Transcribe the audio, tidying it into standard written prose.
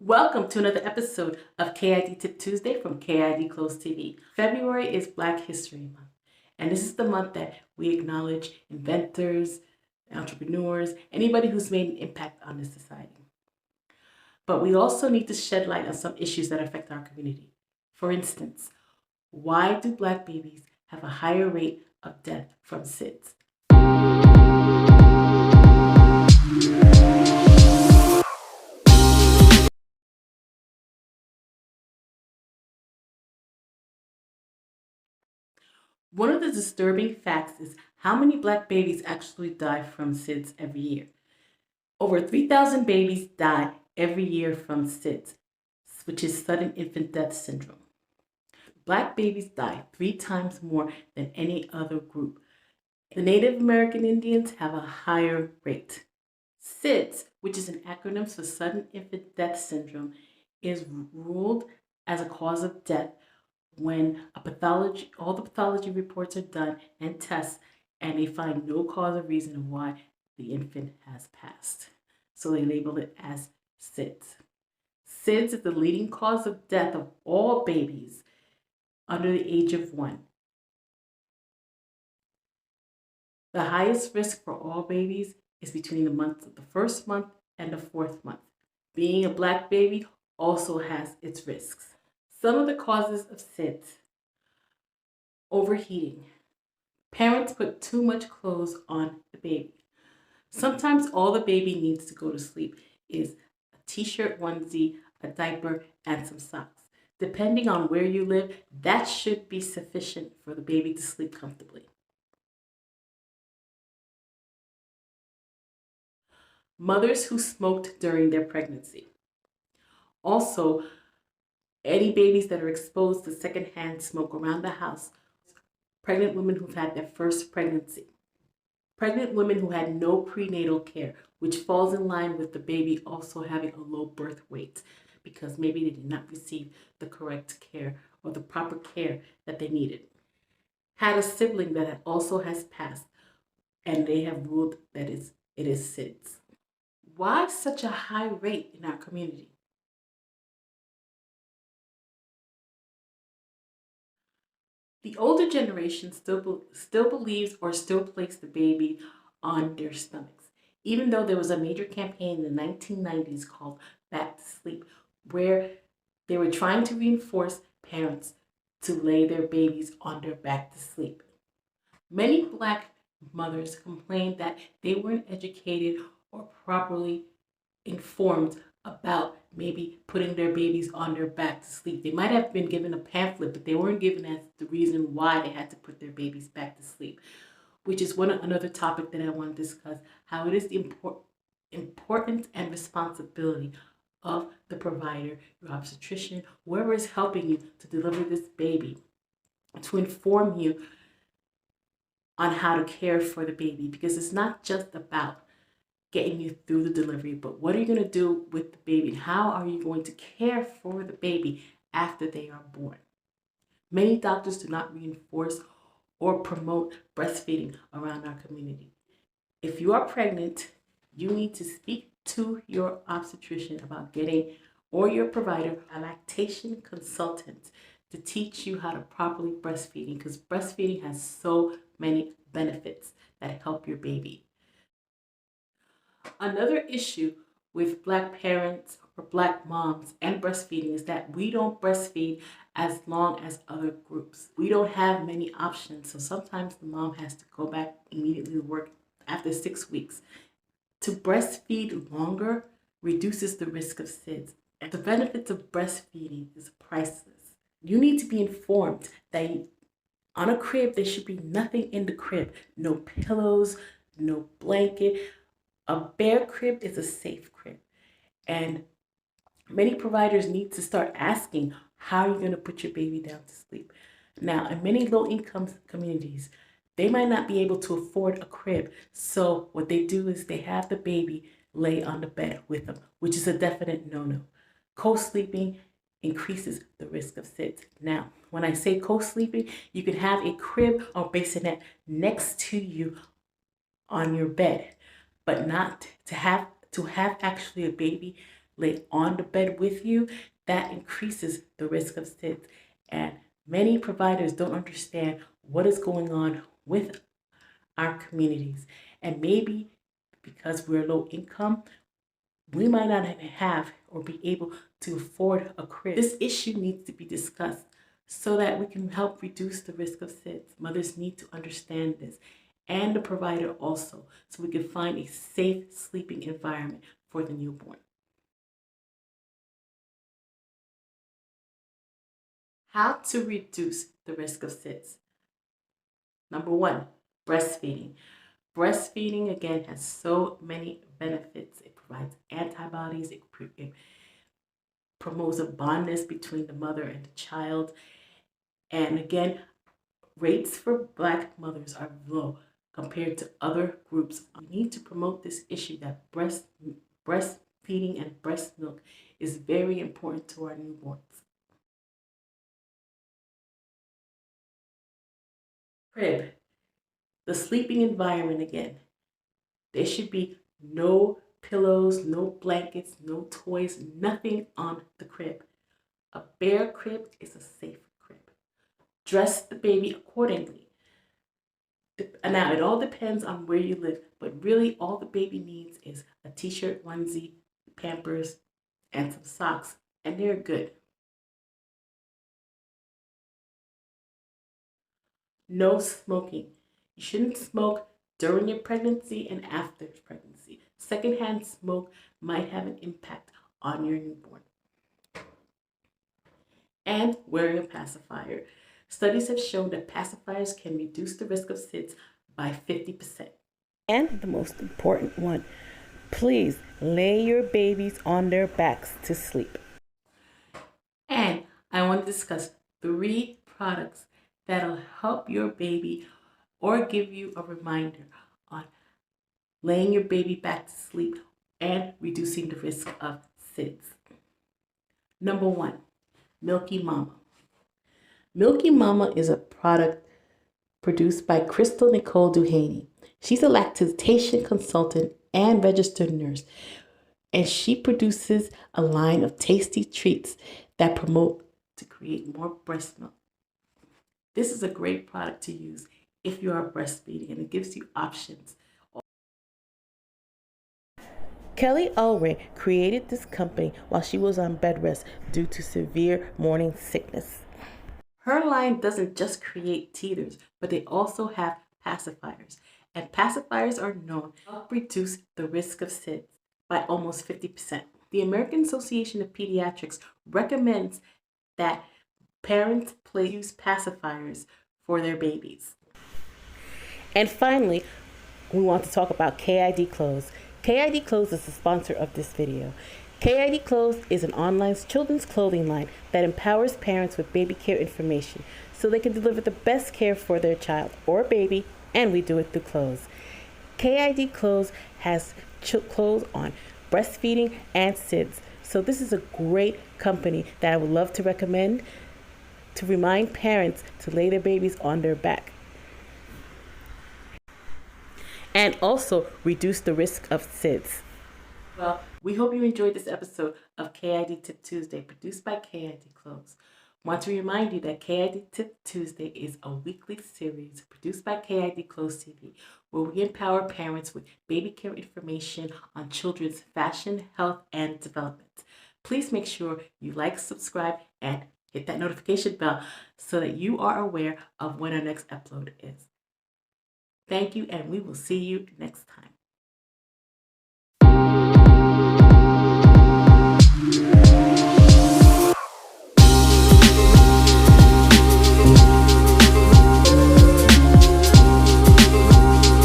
Welcome to another episode of K.i.D Tuesday from K.i.D Clothes Tv. February is Black History Month, and this is the month that we acknowledge inventors, entrepreneurs, anybody who's made an impact on this society. But we also need to shed light on some issues that affect our community. For instance, why do Black babies have a higher rate of death from SIDS? One of the disturbing facts is how many Black babies actually die from SIDS every year. Over 3,000 babies die every year from SIDS, which is sudden infant death syndrome. Black babies die 3 times more than any other group. The Native American Indians have a higher rate. SIDS, which is an acronym for sudden infant death syndrome, is ruled as a cause of death when all the pathology reports are done and tests, and they find no cause or reason why the infant has passed. So they label it as SIDS. SIDS is the leading cause of death of all babies under the age of 1. The highest risk for all babies is between the first month and the 4th month. Being a Black baby also has its risks. Some of the causes of SIDS: overheating. Parents put too much clothes on the baby. Sometimes all the baby needs to go to sleep is a t-shirt, onesie, a diaper, and some socks. Depending on where you live, that should be sufficient for the baby to sleep comfortably. Mothers who smoked during their pregnancy. Also, any babies that are exposed to secondhand smoke around the house. Pregnant women who've had their first pregnancy. Pregnant women who had no prenatal care, which falls in line with the baby also having a low birth weight because maybe they did not receive the correct care or the proper care that they needed. Had a sibling that also has passed, and they have ruled that it is SIDS. Why such a high rate in our community? The older generation still believes or still places the baby on their stomachs, even though there was a major campaign in the 1990s called Back to Sleep, where they were trying to reinforce parents to lay their babies on their back to sleep. Many Black mothers complained that they weren't educated or properly informed about maybe putting their babies on their back to sleep. They might have been given a pamphlet, but they weren't given as the reason why they had to put their babies back to sleep, which is another topic that I want to discuss, how it is the importance and responsibility of the provider, your obstetrician, whoever is helping you to deliver this baby, to inform you on how to care for the baby, because it's not just about getting you through the delivery, but what are you going to do with the baby? And how are you going to care for the baby after they are born? Many doctors do not reinforce or promote breastfeeding around our community. If you are pregnant, you need to speak to your obstetrician about getting, or your provider, a lactation consultant to teach you how to properly breastfeeding, because breastfeeding has so many benefits that help your baby. Another issue with Black parents or Black moms and breastfeeding is that we don't breastfeed as long as other groups. We don't have many options, so sometimes the mom has to go back immediately to work after 6 weeks. To breastfeed longer reduces the risk of SIDS. And the benefits of breastfeeding is priceless. You need to be informed that on a crib, there should be nothing in the crib. No pillows, no blanket. A bare crib is a safe crib. And many providers need to start asking, how are you going to put your baby down to sleep? Now, in many low-income communities, they might not be able to afford a crib. So what they do is they have the baby lay on the bed with them, which is a definite no-no. Co-sleeping increases the risk of SIDS. Now, when I say co-sleeping, you can have a crib or bassinet next to you on your bed, but not to have actually a baby lay on the bed with you, that increases the risk of SIDS. And many providers don't understand what is going on with our communities. And maybe because we're low income, we might not have or be able to afford a crib. This issue needs to be discussed so that we can help reduce the risk of SIDS. Mothers need to understand this, and the provider also, so we can find a safe sleeping environment for the newborn. How to reduce the risk of SIDS. Number one, breastfeeding. Breastfeeding, again, has so many benefits. It provides antibodies, it promotes a bondness between the mother and the child. And again, rates for Black mothers are low compared to other groups. We need to promote this issue that breastfeeding and breast milk is very important to our newborns. Crib, the sleeping environment again. There should be no pillows, no blankets, no toys, nothing on the crib. A bare crib is a safe crib. Dress the baby accordingly. Now, it all depends on where you live, but really all the baby needs is a t-shirt, onesie, Pampers, and some socks, and they're good. No smoking. You shouldn't smoke during your pregnancy and after pregnancy. Secondhand smoke might have an impact on your newborn. And wearing a pacifier. Studies have shown that pacifiers can reduce the risk of SIDS by 50%. And the most important one, please lay your babies on their backs to sleep. And I want to discuss 3 products that'll help your baby or give you a reminder on laying your baby back to sleep and reducing the risk of SIDS. Number 1, Milky Mama. Milky Mama is a product produced by Crystal Nicole Duhaney. She's a lactation consultant and registered nurse, and she produces a line of tasty treats that promote to create more breast milk. This is a great product to use if you are breastfeeding, and it gives you options. Kelley created this company while she was on bed rest due to severe morning sickness. Her line doesn't just create teethers, but they also have pacifiers. And pacifiers are known to help reduce the risk of SIDS by almost 50%. The American Association of Pediatrics recommends that parents use pacifiers for their babies. And finally, we want to talk about K.I.D Clothes. K.I.D Clothes is the sponsor of this video. K.I.D Clothes is an online children's clothing line that empowers parents with baby care information so they can deliver the best care for their child or baby, and we do it through clothes. K.I.D Clothes has clothes on breastfeeding and SIDS. So this is a great company that I would love to recommend to remind parents to lay their babies on their back and also reduce the risk of SIDS. Well, we hope you enjoyed this episode of K.I.D Tip Tuesday, produced by K.I.D Clothes. Want to remind you that K.I.D Tip Tuesday is a weekly series produced by K.I.D Clothes TV, where we empower parents with baby care information on children's fashion, health, and development. Please make sure you like, subscribe, and hit that notification bell so that you are aware of when our next upload is. Thank you, and we will see you next time.